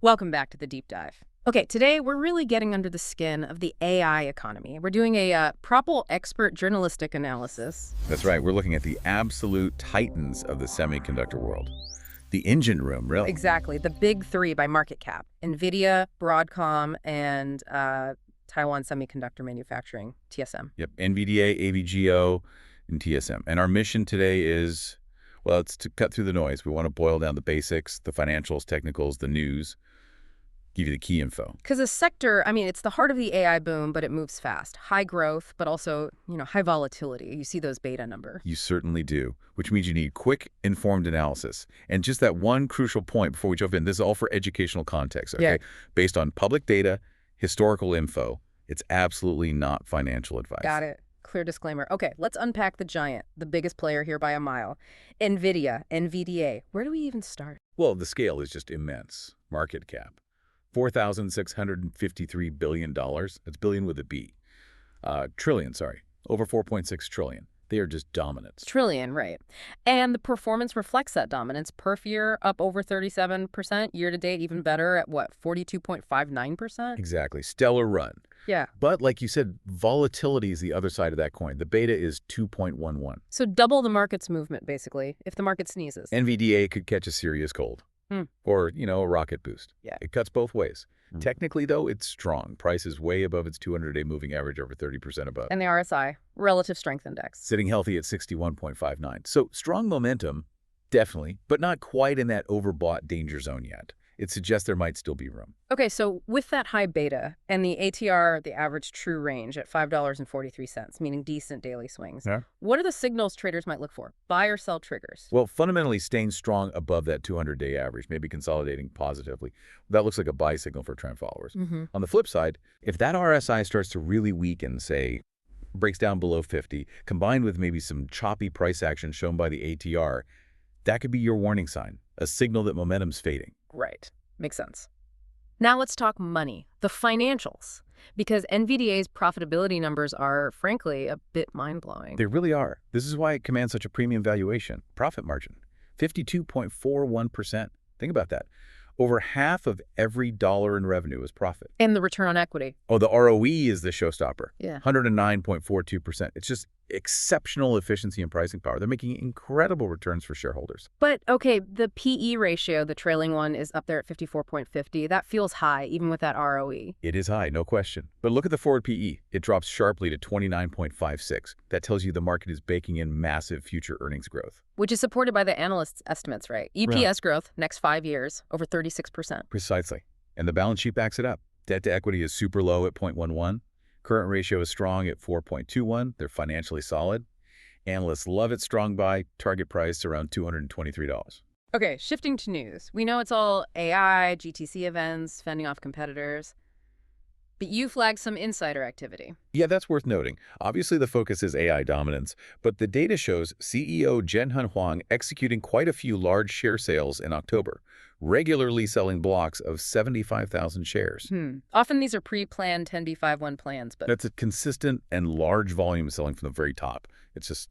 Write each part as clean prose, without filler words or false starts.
Welcome back to the deep dive. Okay, today we're really getting under the skin of the AI economy. We're doing a proper expert journalistic analysis. That's right. We're looking at the absolute titans of the semiconductor world. The engine room, really. Exactly, the big three by market cap. Nvidia, Broadcom, and Taiwan Semiconductor Manufacturing, TSM. Yep. NVDA, AVGO, and TSM. And our mission today is, well, it's to cut through the noise. We want to boil down the basics, the financials, technicals, the news, give you the key info. Because the sector, I mean, it's the heart of the AI boom, but it moves fast. High growth, but also, high volatility. You see those beta numbers. You certainly do, which means you need quick, informed analysis. And just that one crucial point before we jump in, this is all for educational context, okay? Yeah. Based on public data, historical info. It's absolutely not financial advice. Got it. Clear disclaimer. Okay, let's unpack the giant, the biggest player here by a mile. NVIDIA, NVDA. Where do we even start? Well, the scale is just immense. Market cap. $4,653 billion. That's billion with a B. Trillion, sorry. Over 4.6 trillion. They are just dominant. Trillion, right. And the performance reflects that dominance. Perf year up over 37%. Year to date, even better at what, 42.59%? Exactly. Stellar run. Yeah. But like you said, volatility is the other side of that coin. The beta is 2.11. So double the market's movement, basically, if the market sneezes. NVDA could catch a serious cold. Or, a rocket boost. Yeah. It cuts both ways. Technically, though, it's strong. Price is way above its 200-day moving average, over 30% above. And the RSI, Relative Strength Index. Sitting healthy at 61.59. So strong momentum, definitely, but not quite in that overbought danger zone yet. It suggests there might still be room. Okay, so with that high beta and the ATR, the average true range at $5.43, meaning decent daily swings, what are the signals traders might look for? Buy or sell triggers? Well, fundamentally staying strong above that 200-day average, maybe consolidating positively. That looks like a buy signal for trend followers. On the flip side, if that RSI starts to really weaken, say, breaks down below 50, combined with maybe some choppy price action shown by the ATR, that could be your warning sign, a signal that momentum's fading. Right. Makes sense. Now let's talk money, the financials, because NVDA's profitability numbers are, frankly, a bit mind-blowing. They really are. This is why it commands such a premium valuation. Profit margin, 52.41%. Think about that. Over half of every dollar in revenue is profit. And the return on equity. Oh, the ROE is the showstopper. Yeah. 109.42%. It's just exceptional efficiency and pricing power. They're making incredible returns for shareholders. But, okay, the PE ratio, the trailing one, is up there at 54.50. That feels high, even with that ROE. It is high, no question. But look at the forward PE. It drops sharply to 29.56. That tells you the market is baking in massive future earnings growth. Which is supported by the analysts' estimates, right? EPS growth, next 5 years, over 36%. Precisely. And the balance sheet backs it up. Debt to equity is super low at 0.11. Current ratio is strong at 4.21. They're financially solid. Analysts love it strong buy. Target price around $223. Okay, shifting to news. We know it's all AI, GTC events, fending off competitors. But you flagged some insider activity. Yeah, that's worth noting. Obviously, the focus is AI dominance, but the data shows CEO Jianhan Huang executing quite a few large share sales in October, regularly selling blocks of 75,000 shares. Often these are pre-planned 10b5-1 plans, but... That's a consistent and large volume selling from the very top. It's just,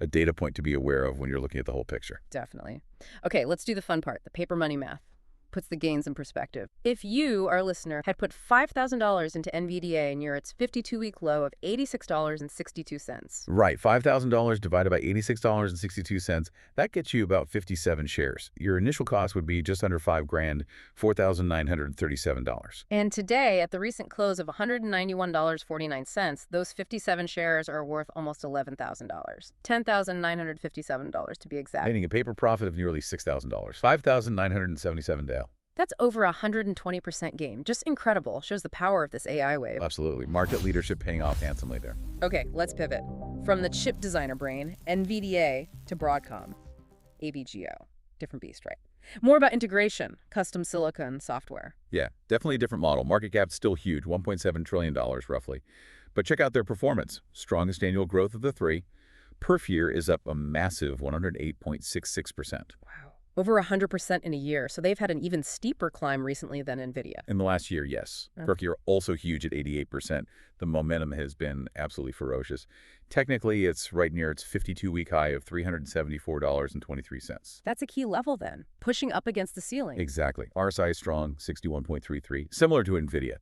a data point to be aware of when you're looking at the whole picture. Definitely. Okay, let's do the fun part, the paper money math. Puts the gains in perspective. If you, our listener, had put $5,000 into NVDA near its 52-week low of $86.62. Right, $5,000 divided by $86.62, that gets you about 57 shares. Your initial cost would be just under $5,000, $4,937. And today, at the recent close of $191.49, those 57 shares are worth almost $11,000. $10,957 to be exact. Meaning a paper profit of nearly $6,000, $5,977. That's over 120% gain. Just incredible. Shows the power of this AI wave. Absolutely. Market leadership paying off handsomely there. Okay, let's pivot. From the chip designer brain, NVDA, to Broadcom, AVGO. Different beast, right? More about integration, custom silicon software. Yeah, definitely a different model. Market cap's still huge, $1.7 trillion roughly. But check out their performance. Strongest annual growth of the three. Perf year is up a massive 108.66%. Wow. Over 100% in a year, so they've had an even steeper climb recently than Nvidia. In the last year, yes. Perky are also huge at 88%. The momentum has been absolutely ferocious. Technically, it's right near its 52-week high of $374.23. That's a key level then, pushing up against the ceiling. Exactly. RSI is strong, 61.33, similar to Nvidia.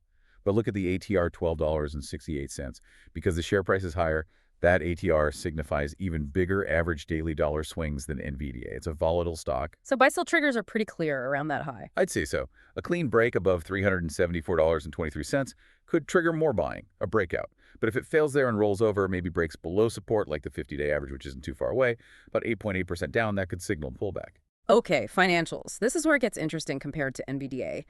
But look at the ATR, $12.68. Because the share price is higher, that ATR signifies even bigger average daily dollar swings than NVDA. It's a volatile stock. So buy-sell triggers are pretty clear around that high. I'd say so. A clean break above $374.23 could trigger more buying, a breakout. But if it fails there and rolls over, maybe breaks below support like the 50-day average, which isn't too far away, about 8.8% down, that could signal pullback. Okay, financials. This is where it gets interesting compared to NVDA.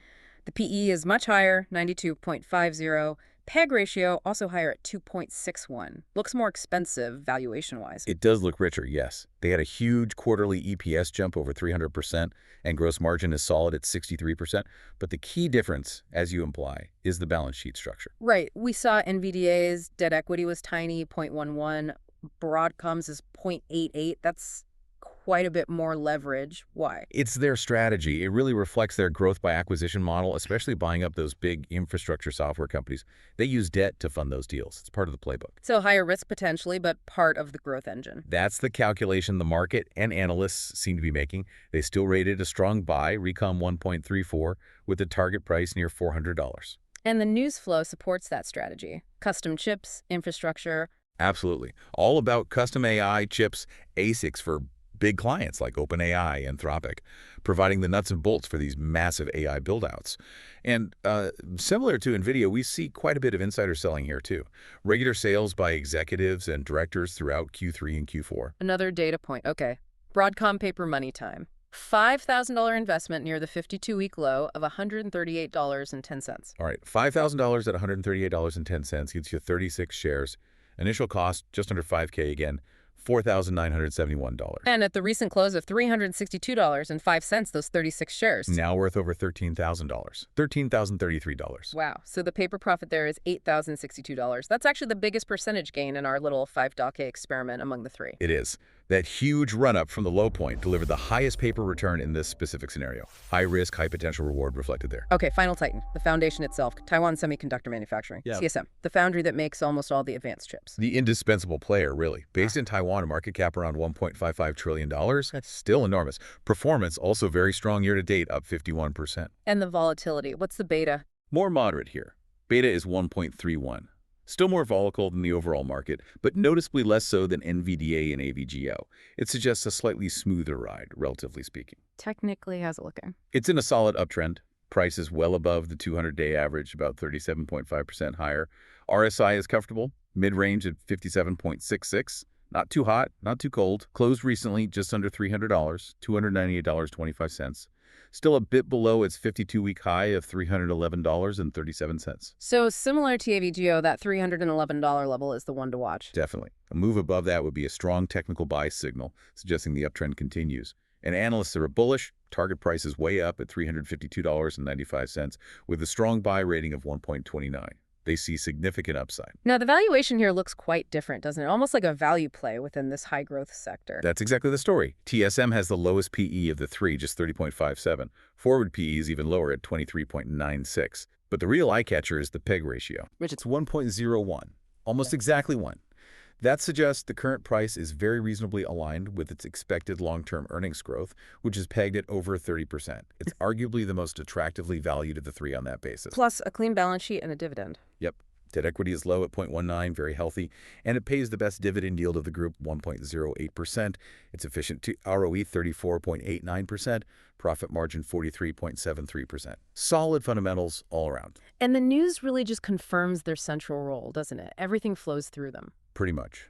The PE is much higher, 92.50. PEG ratio also higher at 2.61. Looks more expensive valuation-wise. It does look richer, yes. They had a huge quarterly EPS jump over 300%, and gross margin is solid at 63%. But the key difference, as you imply, is the balance sheet structure. Right. We saw NVDA's debt equity was tiny, 0.11. Broadcom's is 0.88. That's quite a bit more leverage. Why? It's their strategy. It really reflects their growth by acquisition model, especially buying up those big infrastructure software companies. They use debt to fund those deals. It's part of the playbook. So higher risk potentially, but part of the growth engine. That's the calculation the market and analysts seem to be making. They still rated a strong buy, Recom 1.34, with the target price near $400. And the news flow supports that strategy. Custom chips, infrastructure. Absolutely. All about custom AI chips, ASICs for big clients like OpenAI, Anthropic, providing the nuts and bolts for these massive AI buildouts. And similar to NVIDIA, we see quite a bit of insider selling here too. Regular sales by executives and directors throughout Q3 and Q4. Another data point. Okay. Broadcom paper money time. $5,000 investment near the 52-week low of $138.10. All right, $5,000 at $138.10 gets you 36 shares. Initial cost, just under $5K again. $4,971. And at the recent close of $362.05, those 36 shares. Now worth over $13,000. $13,033. Wow. So the paper profit there is $8,062. That's actually the biggest percentage gain in our little 5K experiment among the three. It is. That huge run-up from the low point delivered the highest paper return in this specific scenario. High risk, high potential reward reflected there. Okay, final titan. The foundation itself, Taiwan Semiconductor Manufacturing, TSM, the foundry that makes almost all the advanced chips. The indispensable player, really. Based in Taiwan, a market cap around $1.55 trillion. That's still enormous. Performance also very strong year-to-date, up 51%. And the volatility. What's the beta? More moderate here. Beta is 1.31. Still more volatile than the overall market, but noticeably less so than NVDA and AVGO. It suggests a slightly smoother ride, relatively speaking. Technically, how's it looking? It's in a solid uptrend. Price is well above the 200-day average, about 37.5% higher. RSI is comfortable, mid-range at 57.66. Not too hot, not too cold. Closed recently just under $300, $298.25. Still a bit below its 52-week high of $311.37. So similar to AVGO, that $311 level is the one to watch. Definitely. A move above that would be a strong technical buy signal, suggesting the uptrend continues. And analysts are bullish. Target price is way up at $352.95, with a strong buy rating of 1.29. They see significant upside. Now, the valuation here looks quite different, doesn't it? Almost like a value play within this high-growth sector. That's exactly the story. TSM has the lowest PE of the three, just 30.57. Forward PE is even lower at 23.96. But the real eye-catcher is the PEG ratio, which it's 1.01, almost exactly 1. That suggests the current price is very reasonably aligned with its expected long-term earnings growth, which is pegged at over 30%. It's arguably the most attractively valued of the three on that basis. Plus a clean balance sheet and a dividend. Yep. Debt equity is low at 0.19, very healthy, and it pays the best dividend yield of the group, 1.08%. It's efficient to ROE, 34.89%, profit margin, 43.73%. Solid fundamentals all around. And the news really just confirms their central role, doesn't it? Everything flows through them. Pretty much.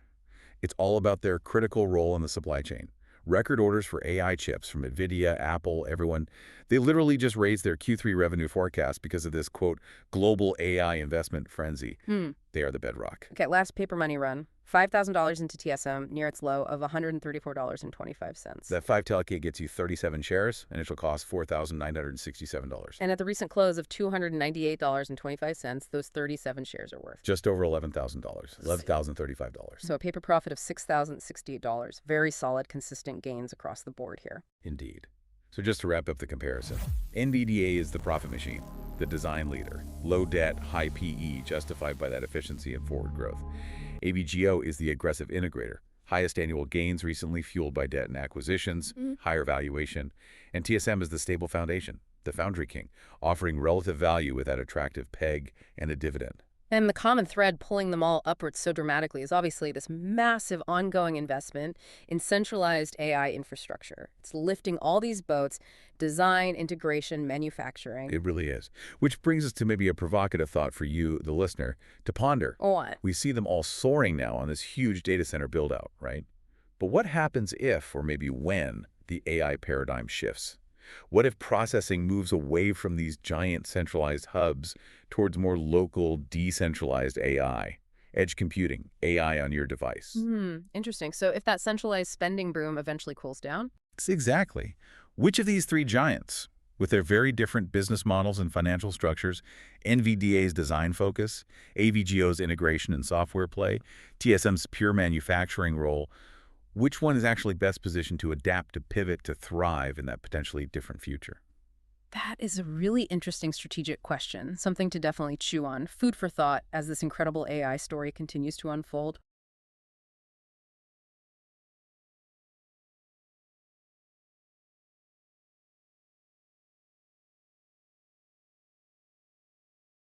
It's all about their critical role in the supply chain. Record orders for AI chips from Nvidia, Apple, everyone. They literally just raised their Q3 revenue forecast because of this, quote, global AI investment frenzy. They are the bedrock. Okay, last paper money run. $5,000 into TSM, near its low of $134.25. That 5K gets you 37 shares. Initial cost, $4,967. And at the recent close of $298.25, those 37 shares are worth just over $11,000, $11,035. So a paper profit of $6,068. Very solid, consistent gains across the board here. Indeed. So just to wrap up the comparison, NVDA is the profit machine, the design leader, low debt, high PE, justified by that efficiency and forward growth. AVGO is the aggressive integrator, highest annual gains recently fueled by debt and acquisitions, higher valuation. And TSM is the stable foundation, the foundry king, offering relative value with that attractive peg and a dividend. And the common thread pulling them all upwards so dramatically is obviously this massive ongoing investment in centralized AI infrastructure. It's lifting all these boats, design, integration, manufacturing. It really is. Which brings us to maybe a provocative thought for you, the listener, to ponder. What? We see them all soaring now on this huge data center build-out, right? But what happens if, or maybe when, the AI paradigm shifts? What if processing moves away from these giant centralized hubs towards more local, decentralized AI? Edge computing, AI on your device. Interesting. So if that centralized spending boom eventually cools down? It's exactly. Which of these three giants, with their very different business models and financial structures, NVDA's design focus, AVGO's integration and software play, TSM's pure manufacturing role, which one is actually best positioned to adapt, to pivot, to thrive in that potentially different future? That is a really interesting strategic question, something to definitely chew on. Food for thought as this incredible AI story continues to unfold.